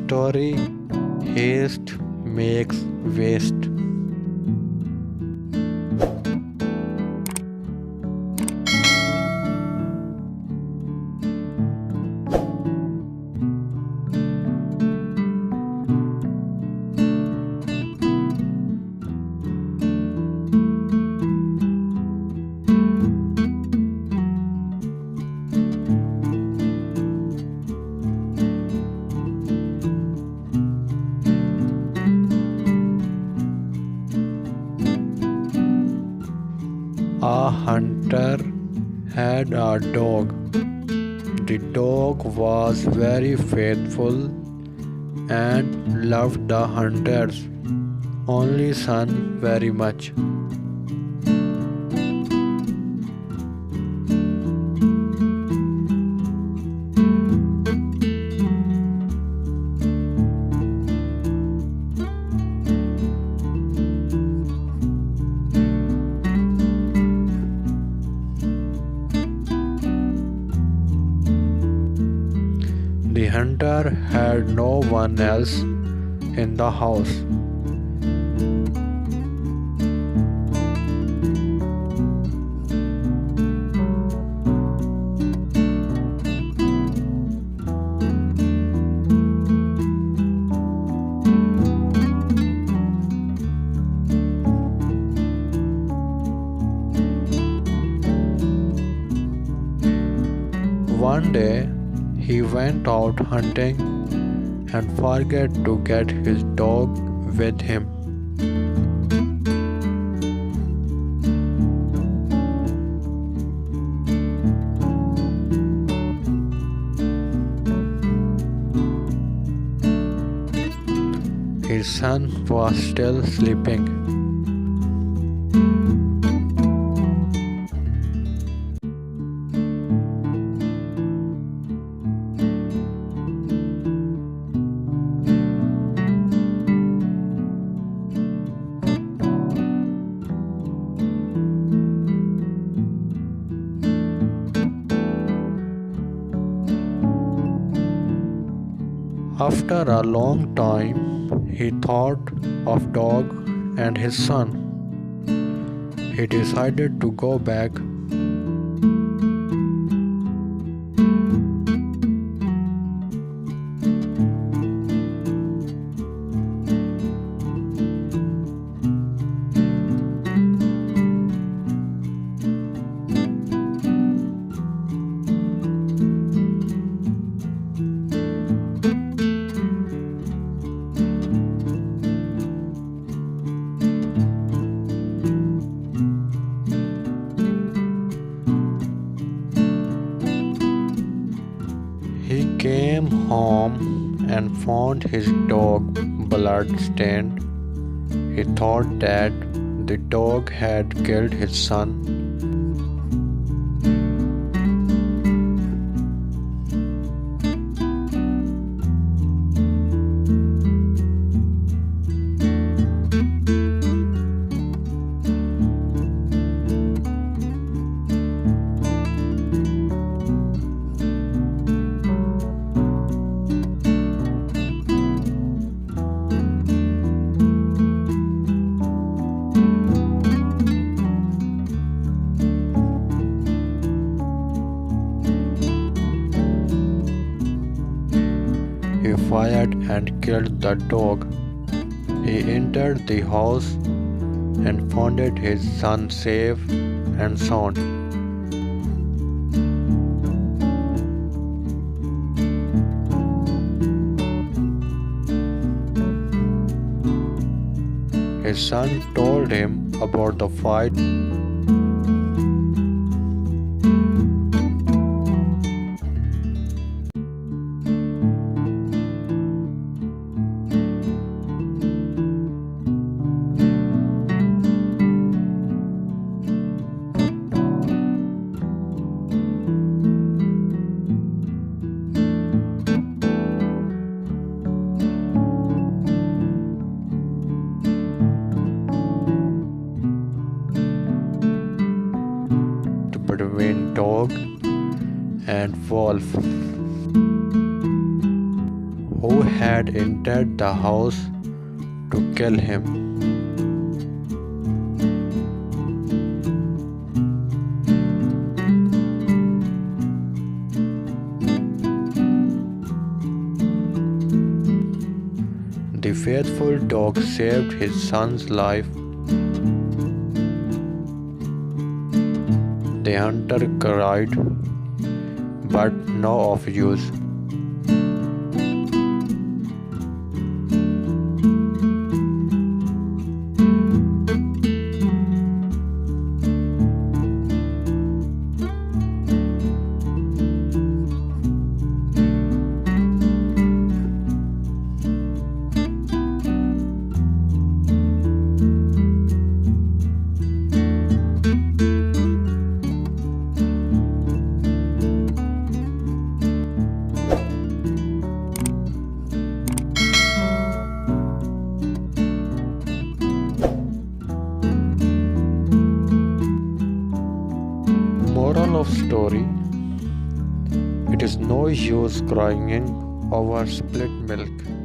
story Haste makes waste. A hunter had a dog. The dog was very faithful and loved the hunter's only son very much. The hunter had no one else in the house. One day, he went out hunting and forgot to get his dog with him. His son was still sleeping. After a long time, he thought of dog and his son. He decided to go back. He came home and found his dog blood-stained. He thought that the dog had killed his son. He fired and killed the dog. He entered the house and found his son safe and sound. His son told him about the fight. Between dog and wolf, who had entered the house to kill him. The faithful dog saved his son's life. The hunter cried, but no of use. Moral of story: it is no use crying over spilled milk.